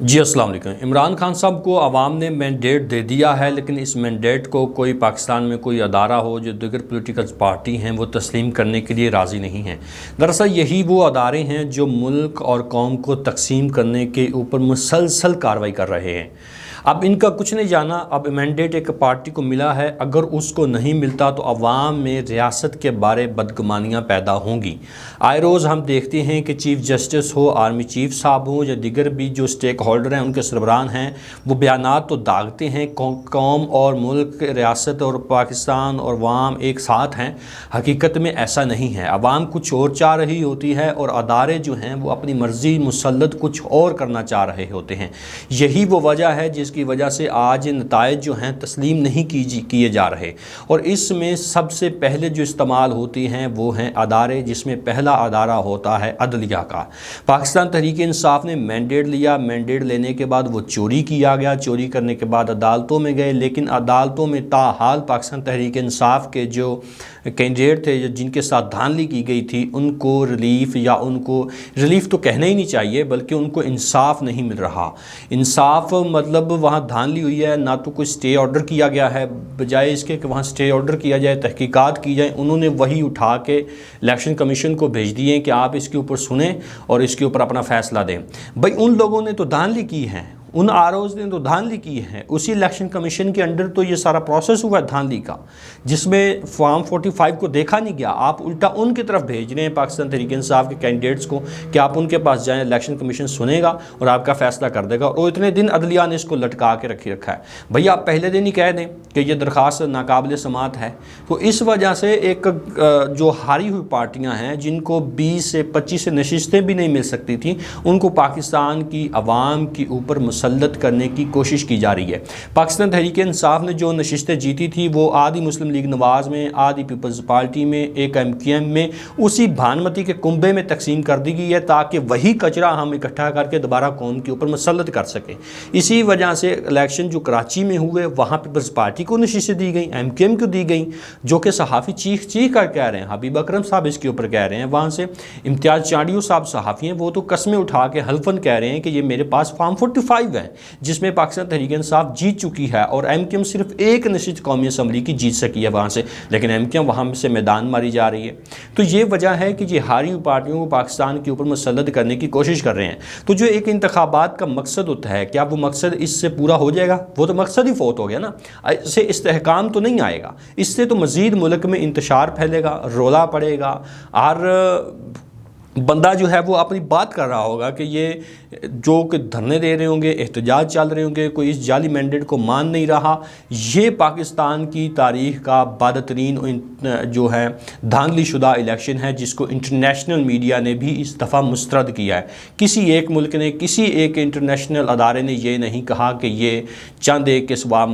جی السلام علیکم۔ عمران خان صاحب کو عوام نے مینڈیٹ دے دیا ہے، لیکن اس مینڈیٹ کو کوئی پاکستان میں کوئی ادارہ ہو جو دیگر پولیٹیکل پارٹی ہیں وہ تسلیم کرنے کے لیے راضی نہیں ہیں۔ دراصل یہی وہ ادارے ہیں جو ملک اور قوم کو تقسیم کرنے کے اوپر مسلسل کارروائی کر رہے ہیں۔ اب ان کا کچھ نہیں جانا، اب مینڈیٹ ایک پارٹی کو ملا ہے، اگر اس کو نہیں ملتا تو عوام میں ریاست کے بارے بدگمانیاں پیدا ہوں گی۔ آئے روز ہم دیکھتے ہیں کہ چیف جسٹس ہو، آرمی چیف صاحب ہوں یا دیگر بھی جو سٹیک ہولڈر ہیں، ان کے سربراہ ہیں، وہ بیانات تو داغتے ہیں قوم اور ملک، ریاست اور پاکستان اور عوام ایک ساتھ ہیں۔ حقیقت میں ایسا نہیں ہے، عوام کچھ اور چاہ رہی ہوتی ہے اور ادارے جو ہیں وہ اپنی مرضی مسلط کچھ اور کرنا چاہ رہے ہوتے ہیں۔ یہی وہ وجہ ہے جس کی وجہ سے آج نتائج جو ہیں تسلیم نہیں کیے جا رہے، اور اس میں سب سے پہلے جو استعمال ہوتی ہیں وہ ہیں ادارے، جس میں پہلا ادارہ ہوتا ہے عدلیہ کا۔ پاکستان تحریک انصاف نے مینڈیٹ لیا، مینڈیٹ لینے کے بعد وہ چوری کیا گیا، چوری کرنے کے بعد عدالتوں میں گئے، لیکن عدالتوں میں تاحال پاکستان تحریک انصاف کے جو کینڈیڈیٹ تھے جن کے ساتھ دھاندلی کی گئی تھی ان کو ریلیف، یا ان کو ریلیف تو کہنا ہی نہیں چاہیے بلکہ ان کو انصاف نہیں مل رہا۔ انصاف مطلب وہاں دھاندلی ہوئی ہے، نہ تو کوئی سٹے آرڈر کیا گیا ہے، بجائے اس کے کہ وہاں سٹے آرڈر کیا جائے، تحقیقات کی جائیں، انہوں نے وہی اٹھا کے الیکشن کمیشن کو بھیج دیے کہ آپ اس کے اوپر سنیں اور اس کے اوپر اپنا فیصلہ دیں۔ بھائی ان لوگوں نے تو دھاندلی کی ہے، ان آروز نے تو دھاندلی کی ہے، اسی الیکشن کمیشن کے انڈر تو یہ سارا پروسیس ہوا ہے دھاندلی کا، جس میں فارم 45 کو دیکھا نہیں گیا۔ آپ الٹا ان کی طرف بھیج رہے ہیں پاکستان تحریک انصاف کے کینڈیڈیٹس کو کہ آپ ان کے پاس جائیں، الیکشن کمیشن سنے گا اور آپ کا فیصلہ کر دے گا، اور اتنے دن عدلیہ نے اس کو لٹکا کے رکھا ہے۔ بھئی آپ پہلے دن ہی کہہ دیں کہ یہ درخواست ناقابل سماعت ہے، تو اس وجہ سے ایک جو ہاری ہوئی پارٹیاں ہیں جن کو 20 سے 25 نشستیں بھی نہیں مل سکتی تھیں، ان کو پاکستان کی عوام کے اوپر مسلط کرنے کی کوشش کی جا رہی ہے۔ پاکستان تحریک انصاف نے جو نشستیں جیتی تھی وہ آدھی مسلم لیگ نواز میں، آدھی پیپلز پارٹی میں، ایک MQM میں، اسی بھانمتی کے کنبے میں تقسیم کر دی گئی ہے تاکہ وہی کچرا ہم اکٹھا کر کے دوبارہ قوم کے اوپر مسلط کر سکیں۔ اسی وجہ سے الیکشن جو کراچی میں ہوئے وہاں پیپلز پارٹی کو نشستیں دی گئیں، MQM کو دی گئیں، جو کہ صحافی چیخ کر کہہ رہے ہیں، حبیب اکرم صاحب اس کے اوپر کہہ رہے ہیں، وہاں سے امتیاز چاڑیو صاحب صحافی ہیں، وہ تو قسمیں اٹھا کے حلفاً کہہ رہے ہیں کہ یہ میرے پاس فارم 45 ہے جس میں پاکستان تحریک انصاف جیت چکی ہے، اور MQM صرف ایک نشست قومی اسمبلی کی جیت سکی ہے وہاں سے، لیکن MQM وہاں سے میدان ماری جا رہی ہے۔ تو یہ وجہ ہے کہ یہ ہاری ہوئی پارٹیوں کو پاکستان کے اوپر مسلط کرنے کی کوشش کر رہے ہیں۔ تو جو ایک انتخابات کا مقصد ہوتا ہے، کیا وہ مقصد اس سے پورا ہو جائے گا؟ وہ تو مقصد ہی فوت ہو گیا نا، اس سے استحکام تو نہیں آئے گا، اس سے تو مزید ملک میں انتشار پھیلے گا، رولا پڑے گا، اور بندہ جو ہے وہ اپنی بات کر رہا ہوگا کہ یہ جو کہ دھرنے دے رہے ہوں گے، احتجاج چل رہے ہوں گے، کوئی اس جعلی مینڈیٹ کو مان نہیں رہا۔ یہ پاکستان کی تاریخ کا بادترین جو ہے دھاندلی شدہ الیکشن ہے، جس کو انٹرنیشنل میڈیا نے بھی اس دفعہ مسترد کیا ہے۔ کسی ایک ملک نے، کسی ایک انٹرنیشنل ادارے نے یہ نہیں کہا کہ یہ چند ایک کے سوا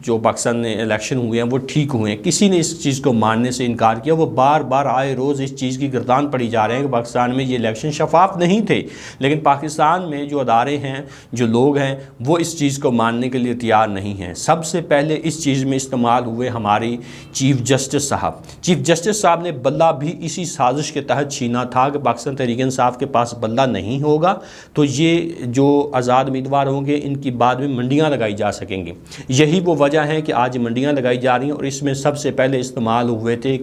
جو پاکستان میں الیکشن ہوئے ہیں وہ ٹھیک ہوئے ہیں، کسی نے اس چیز کو ماننے سے انکار کیا۔ وہ بار بار آئے روز اس چیز کی گردان پڑی جا رہے ہیں کہ پاکستان میں یہ الیکشن شفاف نہیں تھے، لیکن پاکستان میں جو ادارے ہیں، جو لوگ ہیں، وہ اس چیز کو ماننے کے لیے تیار نہیں ہیں۔ سب سے پہلے اس چیز میں استعمال ہوئے ہماری چیف جسٹس صاحب۔ چیف جسٹس صاحب نے بلہ بھی اسی سازش کے تحت چھینا تھا کہ پاکستان تحریک انصاف کے پاس بلہ نہیں ہوگا تو یہ جو آزاد امیدوار ہوں گے ان کی بعد میں منڈیاں لگائی جا سکیں گی۔ یہی وہ وجہ ہے کہ آج منڈیاں لگائی جا رہی ہیں، اور اس میں سب سے پہلے استعمال ہوئے تھے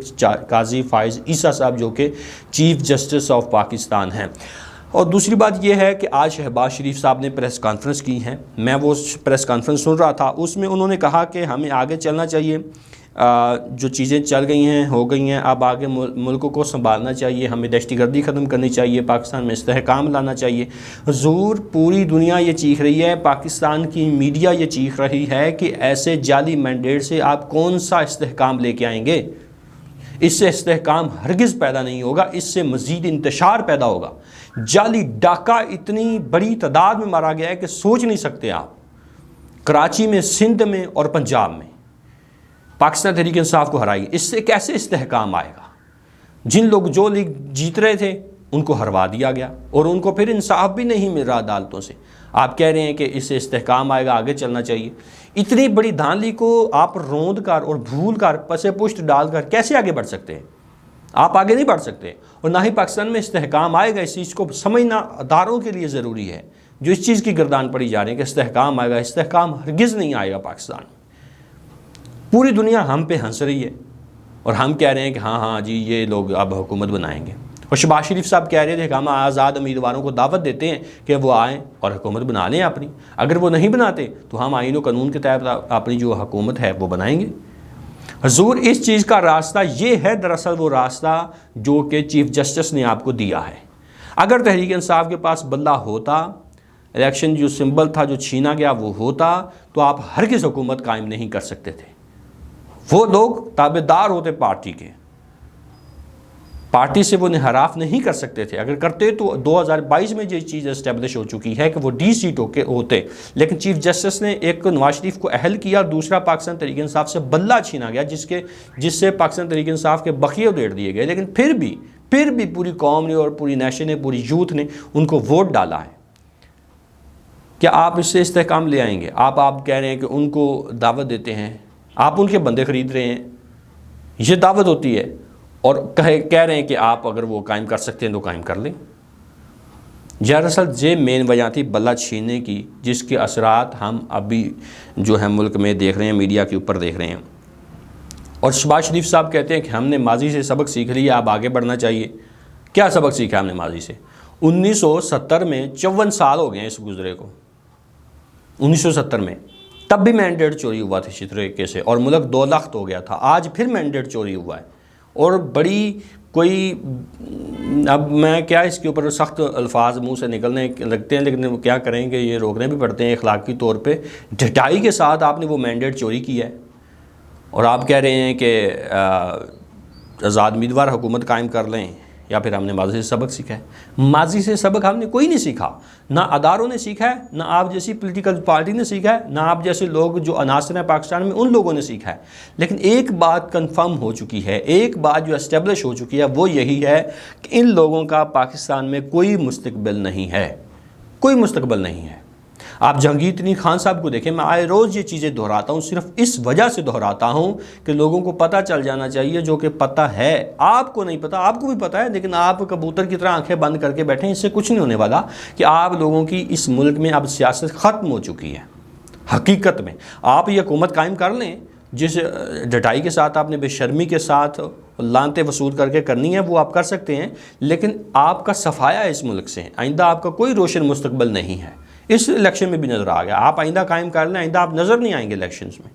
قاضی فائز عیسیٰ صاحب جو کہ چیف جسٹس آف پاکستان ہیں۔ اور دوسری بات یہ ہے کہ آج شہباز شریف صاحب نے پریس کانفرنس کی ہے، میں وہ پریس کانفرنس سن رہا تھا، اس میں انہوں نے کہا کہ ہمیں آگے چلنا چاہیے، جو چیزیں چل گئی ہیں ہو گئی ہیں، اب آگے ملک کو سنبھالنا چاہیے، ہمیں دہشت گردی ختم کرنی چاہیے، پاکستان میں استحکام لانا چاہیے۔ حضور پوری دنیا یہ چیخ رہی ہے، پاکستان کی میڈیا یہ چیخ رہی ہے کہ ایسے جعلی مینڈیٹ سے آپ کون سا استحکام لے کے آئیں گے؟ اس سے استحکام ہرگز پیدا نہیں ہوگا، اس سے مزید انتشار پیدا ہوگا۔ جعلی ڈاکہ اتنی بڑی تعداد میں مارا گیا ہے کہ سوچ نہیں سکتے آپ۔ کراچی میں، سندھ میں اور پنجاب میں پاکستان تحریک انصاف کو ہرائی، اس سے کیسے استحکام آئے گا؟ جو لیگ جیت رہے تھے ان کو ہروا دیا گیا، اور ان کو پھر انصاف بھی نہیں مل رہا عدالتوں سے۔ آپ کہہ رہے ہیں کہ اس سے استحکام آئے گا، آگے چلنا چاہیے۔ اتنی بڑی دھاندلی کو آپ روند کر اور بھول کر، پس پشت ڈال کر کیسے آگے بڑھ سکتے ہیں؟ آپ آگے نہیں بڑھ سکتے، اور نہ ہی پاکستان میں استحکام آئے گا۔ اس چیز کو سمجھنا اداروں کے لیے ضروری ہے، جو اس چیز کی گردان پڑی جا رہی ہے کہ استحکام آئے گا، استحکام ہرگز نہیں آئے گا پاکستان میں۔ پوری دنیا ہم پہ ہنس رہی ہے اور ہم کہہ رہے ہیں کہ ہاں جی یہ لوگ اب حکومت بنائیں گے، اور شہباز شریف صاحب کہہ رہے تھے کہ ہم آزاد امیدواروں کو دعوت دیتے ہیں کہ وہ آئیں اور حکومت بنا لیں اپنی، اگر وہ نہیں بناتے تو ہم آئین و قانون کے تحت اپنی جو حکومت ہے وہ بنائیں گے۔ حضور اس چیز کا راستہ یہ ہے دراصل وہ راستہ جو کہ چیف جسٹس نے آپ کو دیا ہے۔ اگر تحریک انصاف کے پاس بلہ ہوتا، الیکشن جو سمبل تھا جو چھینا گیا وہ ہوتا، تو آپ ہرگز حکومت قائم نہیں کر سکتے تھے۔ وہ لوگ تابعدار ہوتے پارٹی کے، پارٹی سے وہ انحراف نہیں کر سکتے تھے، اگر کرتے تو 2022 میں یہ چیز اسٹیبلش ہو چکی ہے کہ وہ ڈی سیٹ ہوتے، لیکن چیف جسٹس نے ایک نواز شریف کو اہل کیا، دوسرا پاکستان تحریک انصاف سے بلہ چھینا گیا جس سے پاکستان تحریک انصاف کے بقیے ادھیڑ دیے گئے، لیکن پھر بھی پوری قوم نے اور پوری نیشن نے، پوری یوتھ نے ان کو ووٹ ڈالا ہے۔ کیا آپ اس سے استحکام لے آئیں گے؟ آپ کہہ رہے ہیں کہ ان کو دعوت دیتے ہیں، آپ ان کے بندے خرید رہے ہیں، یہ دعوت ہوتی ہے، اور کہہ رہے ہیں کہ آپ اگر وہ قائم کر سکتے ہیں تو قائم کر لیں۔ دراصل یہ مین وجہ تھی بلہ چھیننے کی، جس کے اثرات ہم ابھی جو ہے ملک میں دیکھ رہے ہیں، میڈیا کے اوپر دیکھ رہے ہیں۔ اور شہباز شریف صاحب کہتے ہیں کہ ہم نے ماضی سے سبق سیکھ لیا، اب آگے بڑھنا چاہیے۔ کیا سبق سیکھا ہم نے ماضی سے؟ 1970 میں 54 سال ہو گئے ہیں اس گزرے کو، 1970 میں تب بھی مینڈیٹ چوری ہوا تھا اسی طریقے سے، اور ملک 2 لاکھ ہو گیا تھا، آج پھر مینڈیٹ چوری ہوا ہے، اور بڑی کوئی، اب میں کیا اس کے اوپر سخت الفاظ منہ سے نکلنے لگتے ہیں، لیکن کیا کریں کہ یہ روکنے بھی پڑتے ہیں اخلاقی طور پہ۔ ڈٹائی کے ساتھ آپ نے وہ مینڈیٹ چوری کی ہے، اور آپ کہہ رہے ہیں کہ آزاد امیدوار حکومت قائم کر لیں، یا پھر ہم نے ماضی سے سبق سیکھا ہے۔ ماضی سے سبق ہم نے کوئی نہیں سیکھا، نہ اداروں نے سیکھا ہے، نہ آپ جیسی پولیٹیکل پارٹی نے سیکھا ہے، نہ آپ جیسے لوگ جو عناصر ہیں پاکستان میں ان لوگوں نے سیکھا ہے۔ لیکن ایک بات کنفرم ہو چکی ہے، ایک بات جو اسٹیبلش ہو چکی ہے، وہ یہی ہے کہ ان لوگوں کا پاکستان میں کوئی مستقبل نہیں ہے، کوئی مستقبل نہیں ہے۔ آپ جہانگیر ترین خان صاحب کو دیکھیں، میں آئے روز یہ چیزیں دہراتا ہوں، صرف اس وجہ سے دہراتا ہوں کہ لوگوں کو پتہ چل جانا چاہیے، جو کہ پتہ ہے، آپ کو نہیں پتہ، آپ کو بھی پتہ ہے، لیکن آپ کبوتر کی طرح آنکھیں بند کر کے بیٹھیں، اس سے کچھ نہیں ہونے والا، کہ آپ لوگوں کی اس ملک میں اب سیاست ختم ہو چکی ہے۔ حقیقت میں آپ یہ حکومت قائم کر لیں، جس ڈٹائی کے ساتھ آپ نے بے شرمی کے ساتھ لانتیں وصول کر کے کرنی ہے وہ آپ کر سکتے ہیں، لیکن آپ کا صفایا اس ملک سے آئندہ آپ کا کوئی روشن مستقبل نہیں ہے۔ اس الیکشن میں بھی نظر آ گیا، آپ آئندہ قائم کر لیں، آئندہ آپ نظر نہیں آئیں گے الیکشنز میں۔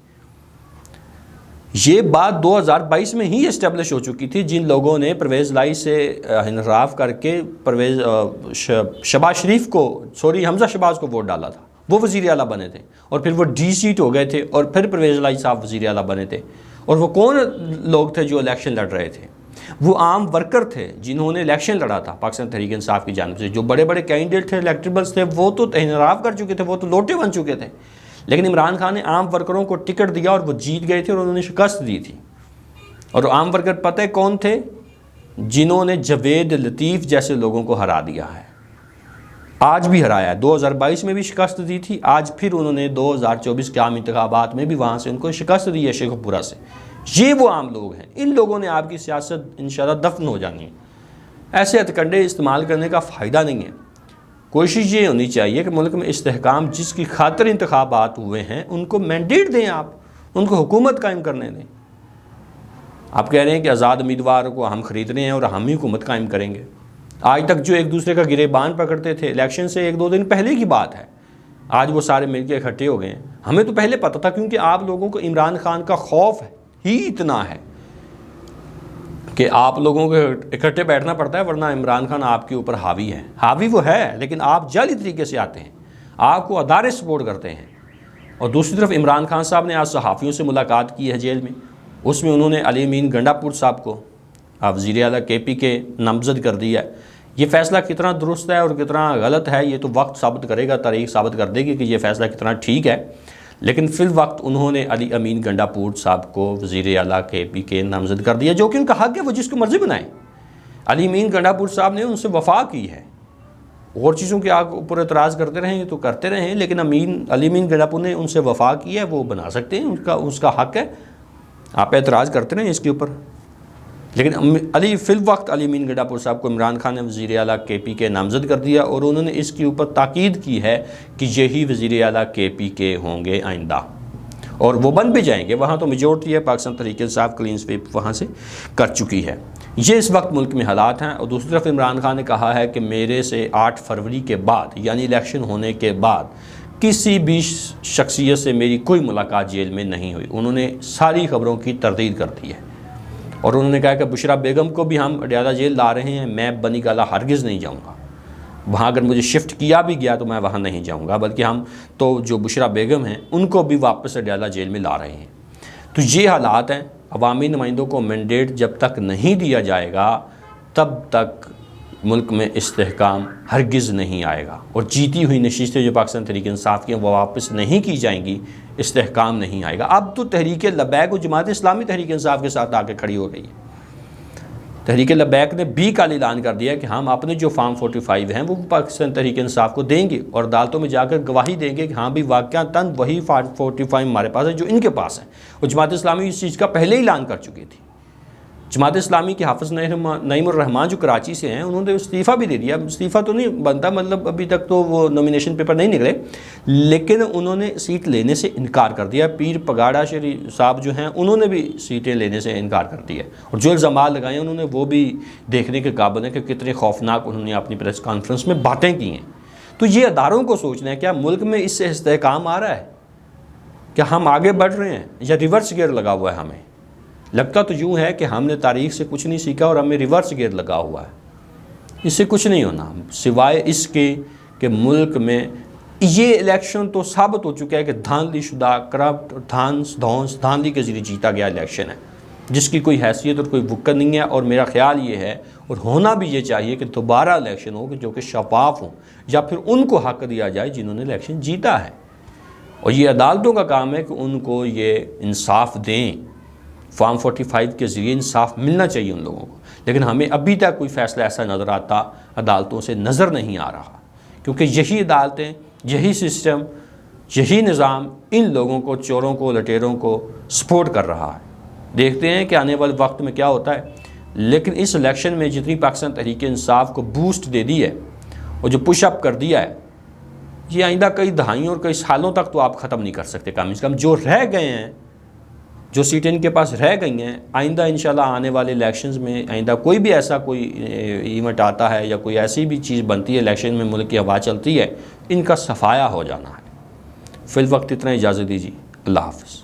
یہ بات 2022 میں ہی اسٹیبلش ہو چکی تھی، جن لوگوں نے پرویز لائی سے انحراف کر کے شہباز شریف کو، حمزہ شہباز کو ووٹ ڈالا تھا، وہ وزیر اعلیٰ بنے تھے، اور پھر وہ ڈی سیٹ ہو گئے تھے، اور پھر پرویز لائی صاحب وزیر اعلیٰ بنے تھے۔ اور وہ کون لوگ تھے جو الیکشن لڑ رہے تھے؟ وہ عام ورکر تھے جنہوں نے الیکشن لڑا تھا پاکستان تحریک انصاف کی جانب سے۔ جو بڑے بڑے کینڈیڈیٹ تھے، الیکٹیبلز تھے، وہ تو انحراف کر چکے تھے، وہ تو لوٹے بن چکے تھے، لیکن عمران خان نے عام ورکروں کو ٹکٹ دیا اور وہ جیت گئے تھے، اور انہوں نے شکست دی تھی۔ اور عام ورکر پتہ ہے کون تھے؟ جنہوں نے جاوید لطیف جیسے لوگوں کو ہرا دیا ہے، آج بھی ہرایا ہے۔ 2022 میں بھی شکست دی تھی، آج پھر انہوں نے 2024 کے عام انتخابات میں بھی وہاں سے ان کو شکست دی ہے، شیخ پورہ سے۔ یہ وہ عام لوگ ہیں، ان لوگوں نے آپ کی سیاست انشاءاللہ دفن ہو جانی ہے۔ ایسے ہتھکنڈے استعمال کرنے کا فائدہ نہیں ہے۔ کوشش یہ ہونی چاہیے کہ ملک میں استحکام، جس کی خاطر انتخابات ہوئے ہیں، ان کو مینڈیٹ دیں، آپ ان کو حکومت قائم کرنے دیں۔ آپ کہہ رہے ہیں کہ آزاد امیدوار کو ہم خرید رہے ہیں اور ہم ہی حکومت قائم کریں گے۔ آج تک جو ایک دوسرے کا گریبان پکڑتے تھے، الیکشن سے 1-2 دن پہلے کی بات ہے، آج وہ سارے مل کے اکٹھے ہو گئے ہیں۔ ہمیں تو پہلے پتہ تھا، کیونکہ آپ لوگوں کو عمران خان کا خوف ہی اتنا ہے کہ آپ لوگوں کو اکٹھے بیٹھنا پڑتا ہے، ورنہ عمران خان آپ کے اوپر حاوی ہے۔ حاوی وہ ہے، لیکن آپ جعلی طریقے سے آتے ہیں، آپ کو ادارے سپورٹ کرتے ہیں۔ اور دوسری طرف عمران خان صاحب نے آج صحافیوں سے ملاقات کی ہے جیل میں، اس میں انہوں نے علی امین گنڈا پور صاحب کو وزیر اعلیٰ KP کے نامزد کر دیا ہے۔ یہ فیصلہ کتنا درست ہے اور کتنا غلط ہے، یہ تو وقت ثابت کرے گا، تاریخ ثابت کر دے گی کہ یہ فیصلہ کتنا ٹھیک ہے، لیکن فی الوقت انہوں نے علی امین گنڈا پور صاحب کو وزیر اعلیٰ KP کے نامزد کر دیا، جو کہ ان کا حق ہے، وہ جس کو مرضی بنائیں۔ علی امین گنڈا پور صاحب نے ان سے وفا کی ہے، اور چیزوں کے اوپر اعتراض کرتے رہیں یہ تو کرتے رہیں، لیکن علی امین گنڈا پور نے ان سے وفا کی ہے، وہ بنا سکتے ہیں، اس کا حق ہے، آپ اعتراض کرتے رہیں اس کے اوپر۔ لیکن فی الوقت علی امین گڈھا پور صاحب کو عمران خان نے وزیر اعلیٰ کے پی کے نامزد کر دیا، اور انہوں نے اس کے اوپر تاکید کی ہے کہ یہی وزیر اعلیٰ کے پی کے ہوں گے آئندہ، اور وہ بن بھی جائیں گے۔ وہاں تو میجورٹی ہے، پاکستان تحریک انصاف کلین سویپ وہاں سے کر چکی ہے۔ یہ اس وقت ملک میں حالات ہیں۔ اور دوسری طرف عمران خان نے کہا ہے کہ میرے سے 8 فروری کے بعد یعنی الیکشن ہونے کے بعد کسی بھی شخصیت سے میری کوئی ملاقات جیل میں نہیں ہوئی۔ انہوں نے ساری خبروں کی تردید کر دی ہے، اور انہوں نے کہا کہ بشرا بیگم کو بھی ہم اڈیالہ جیل لا رہے ہیں، میں بنی گالہ ہرگز نہیں جاؤں گا، وہاں اگر مجھے شفٹ کیا بھی گیا تو میں وہاں نہیں جاؤں گا، بلکہ ہم تو جو بشرا بیگم ہیں ان کو بھی واپس اڈیالہ جیل میں لا رہے ہیں۔ تو یہ حالات ہیں۔ عوامی نمائندوں کو مینڈیٹ جب تک نہیں دیا جائے گا تب تک ملک میں استحکام ہرگز نہیں آئے گا، اور جیتی ہوئی نشستیں جو پاکستان تحریک انصاف کی ہیں وہ واپس نہیں کی جائیں گی، استحکام نہیں آئے گا۔ اب تو تحریک لبیک و جماعت اسلامی تحریک انصاف کے ساتھ آ کے کھڑی ہو گئی ہے۔ تحریک لبیک نے بھی کل اعلان کر دیا کہ ہم اپنے جو فارم 45 ہیں وہ پاکستان تحریک انصاف کو دیں گے، اور عدالتوں میں جا کر گواہی دیں گے کہ ہاں بھی واقعتاً وہی فارم 45 ہمارے پاس ہے جو ان کے پاس ہے۔ اور جماعت اسلامی اس چیز کا پہلے اعلان کر چکی تھی۔ جماعت اسلامی کے حافظ نعیم الرحمان جو کراچی سے ہیں، انہوں نے استعفیٰ بھی دے دیا۔ استعفیٰ تو نہیں بنتا، مطلب ابھی تک تو وہ نومینیشن پیپر نہیں نکلے، لیکن انہوں نے سیٹ لینے سے انکار کر دیا۔ پیر پگاڑا شریف صاحب جو ہیں انہوں نے بھی سیٹیں لینے سے انکار کر دیا، اور جو الزامات لگائے انہوں نے وہ بھی دیکھنے کے قابل ہیں کہ کتنے خوفناک انہوں نے اپنی پریس کانفرنس میں باتیں کی ہیں۔ تو یہ اداروں کو سوچنا ہے، کیا ملک میں اس سے استحکام آ رہا ہے؟ کیا ہم آگے بڑھ رہے ہیں یا ریورس گیئر لگا ہوا ہے؟ ہمیں لگتا تو یوں ہے کہ ہم نے تاریخ سے کچھ نہیں سیکھا اور ہمیں ریورس گیئر لگا ہوا ہے۔ اس سے کچھ نہیں ہونا سوائے اس کے کہ ملک میں یہ الیکشن تو ثابت ہو چکا ہے کہ دھاندلی شدہ، کرپٹ، دھاندلی کے ذریعے جیتا گیا الیکشن ہے، جس کی کوئی حیثیت اور کوئی وقت نہیں ہے۔ اور میرا خیال یہ ہے، اور ہونا بھی یہ چاہیے، کہ دوبارہ الیکشن ہو جو کہ شفاف ہوں، یا پھر ان کو حق دیا جائے جنہوں نے الیکشن جیتا ہے، اور یہ عدالتوں کا کام ہے کہ ان کو یہ انصاف دیں۔ فارم 45 کے ذریعے انصاف ملنا چاہیے ان لوگوں کو، لیکن ہمیں ابھی تک کوئی فیصلہ ایسا نظر آتا عدالتوں سے نظر نہیں آ رہا، کیونکہ یہی عدالتیں، یہی سسٹم، یہی نظام ان لوگوں کو، چوروں کو، لٹیروں کو سپورٹ کر رہا ہے۔ دیکھتے ہیں کہ آنے والے وقت میں کیا ہوتا ہے۔ لیکن اس الیکشن میں جتنی پاکستان تحریک انصاف کو بوسٹ دے دی ہے اور جو پش اپ کر دیا ہے، یہ آئندہ کئی دہائیوں اور کئی سالوں تک تو آپ ختم نہیں کر سکتے۔ کم از کم جو رہ گئے ہیں، جو سیٹیں ان کے پاس رہ گئی ہیں، آئندہ انشاءاللہ آنے والے الیکشنز میں آئندہ کوئی بھی ایسا کوئی ایونٹ آتا ہے یا کوئی ایسی بھی چیز بنتی ہے الیکشن میں، ملک کی ہوا چلتی ہے، ان کا صفایا ہو جانا ہے۔ فی الوقت اتنا، اجازت دیجیے، اللہ حافظ۔